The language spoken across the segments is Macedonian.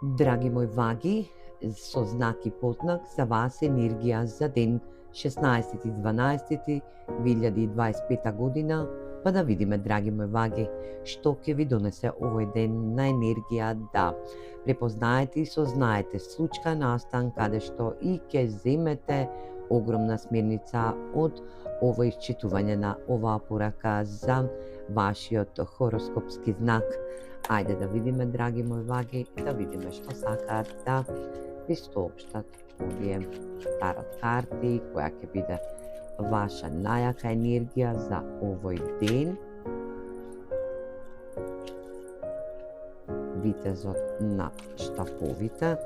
Драги мои ваги, со знак и познак за вас енергија за ден 16.12.2025 година, па да видиме, драги мои ваги, што ќе ви донесе овој ден на енергија да препознаете и сознаете случка настан каде што и ќе земете огромна смерница од ова исчитување на оваа порака за вашиот хороскопски знак. Ајде да видиме, драги мои ваги, да видиме што сакаат да ви соопштат овие тарот карти, која ќе биде ваша најака енергија за овој ден. Витезот на штаповите.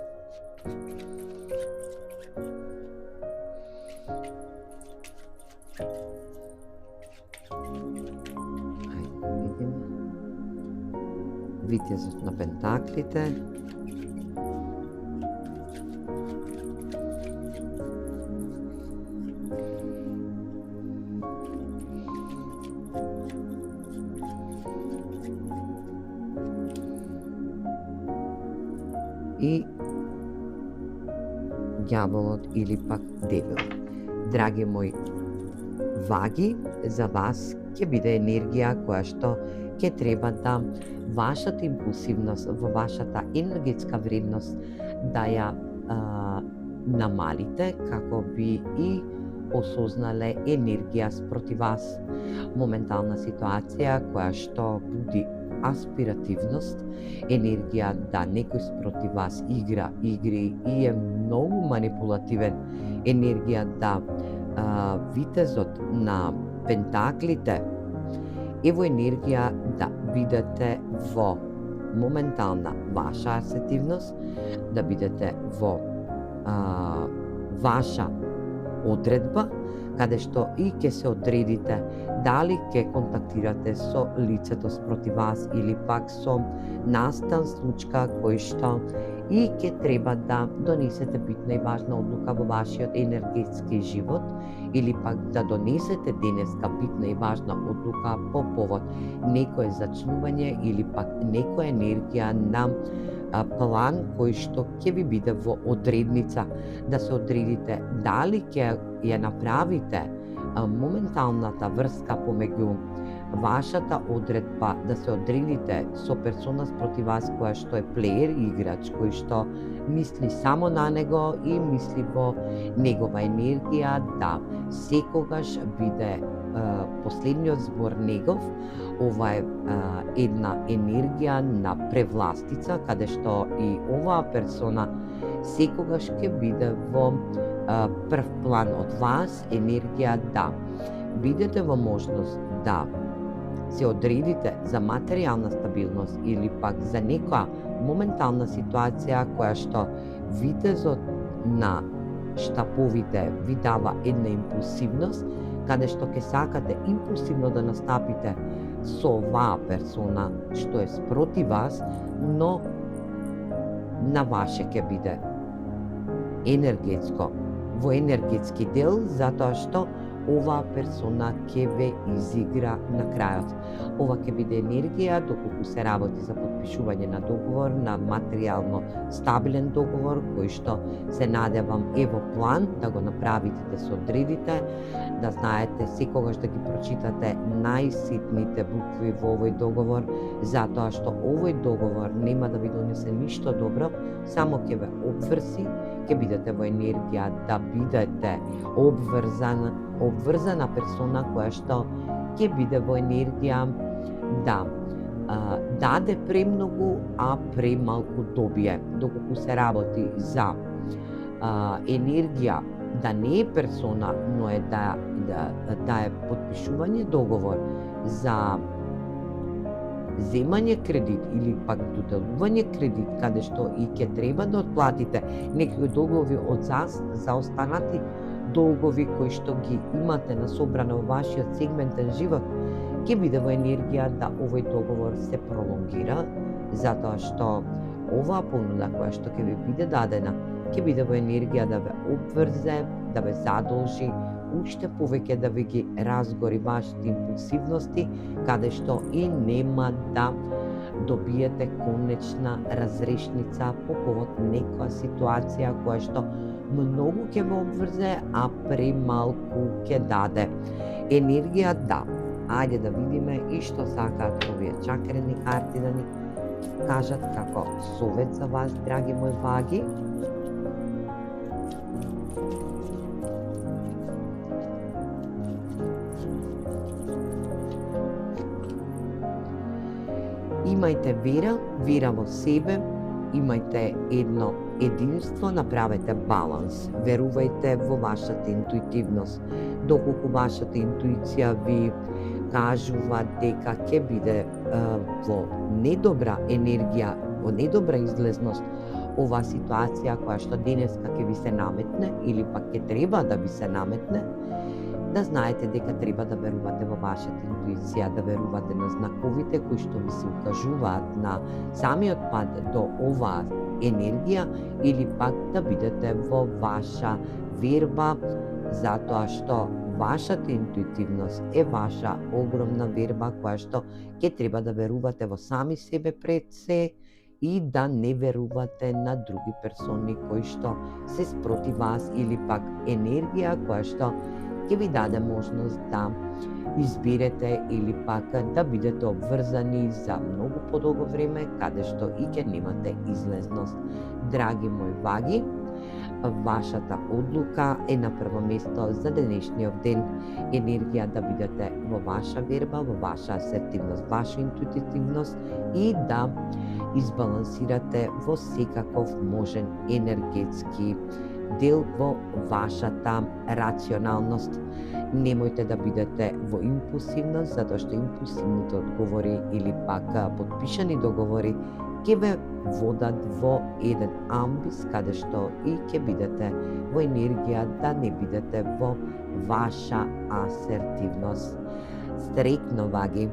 Ајде да видиме. Витезот на пентаклите. И ѓаволот или пак дебел. Драги мои ваги, за вас ќе биде енергија која што ќе треба да вашата импулсивност, во вашата енергетска вредност да ја намалите, како би и осознале енергија спроти вас. Моментална ситуација која што буди аспиративност, енергија да некој спроти вас игра игри и е многу манипулативен, енергија да витезот на пентаклите е во енергија да бидете во моментална ваша асертивност, да бидете во ваша одредба, каде што и ќе се одредите дали ќе контактирате со лицето спроти вас или пак со настан случка кој што и ќе треба да донесете битна и важна одлука во вашиот енергетски живот или пак да донесете денеска битна и важна одлука по повод некое зачнување или пак некоја енергија на план кој што ќе ви биде во одредница, да се одредите дали ќе ја направите моменталната врска помеѓу вашата одредба, да се одредите со персона спроти вас која што е плеер, играч, кој што мисли само на него и мисли во негова енергија, да секогаш биде последниот збор негов. Ова е една енергија на превластица, каде што и оваа персона секогаш ќе биде во прв план од вас, енергија да бидете во можност да се одредите за материјална стабилност или пак за некоја моментална ситуација која што витезот на штаповите ви дава една импулсивност, каде што ќе сакате импулсивно да настапите со оваа персона што е спроти вас, но на ваше ќе биде енергетско, во енергетски дел, затоа што оваа персона ќе ве изигра на крајот. Ова ќе биде енергија доколку се работи за потпишување на договор, на материјално стабилен договор, кој што се надевам е во план да го направите, да се одредите, да знаете секогаш да ги прочитате најситните букви во овој договор, затоа што овој договор нема да ви донесе ништо добро, само ќе ве обврзи, ќе бидете во енергија да бидете обврзана персона која што ќе биде во енергија да даде премногу, а премалку добие. Доколку се работи за енергија да не е персона, но е да е потпишување договор за земање кредит или пак доделување кредит, каде што и ќе треба да отплатите некои долгови од заостанати долгови кои што ги имате насобрано во вашиот сегментен живот, ќе биде во енергија да овој договор се пролонгира, затоа што оваа понуда која што ќе ви биде дадена, ќе биде во енергија да ве обврзе, да ве задолжи уште повеќе да ви ги разгори вашите импулсивности, каде што и нема да добиете конечна разрешница по повод некоја ситуација која што многу ќе ве обврзе, а премалку ќе даде. Енергија да. Ајде да видиме и што сакаат овие чакрени карти да ни кажат како совет за вас, драги мои ваги. Имајте вера во себе, имајте едно единство, направете баланс, верувајте во вашата интуитивност. Доколку вашата интуиција ви кажува дека ќе биде во недобра енергија, во недобра излезност, оваа ситуација која што денеска ќе ви се наметне или пак ќе треба да ви се наметне, да знаете дека треба да верувате во вашата интуиција, да верувате на знаковите кои што ви се укажуваат на самиот пат до оваа енергија, или пак да бидете во ваша верба, затоа што вашата интуитивност е ваша огромна верба која што ќе треба да верувате во сами себе пред се и да не верувате на други персони кои што се спроти вас, или пак енергија која што ќе ви даде можност да изберете или пак да бидете обврзани за многу подолго време, каде што и ќе немате излезност. Драги мои ваги, вашата одлука е на прво место за денешниот ден. Енергија да бидете во ваша верба, во ваша асертивност, ваша интуитивност и да избалансирате во секаков можен енергетски дел во вашата рационалност. Немојте да бидете во импулсивност, затоа што импулсивните одговори или пак подпишани договори ќе ве водат во еден амбис каде што и ќе бидете во енергија да не бидете во ваша асертивност. Среќно, ваги!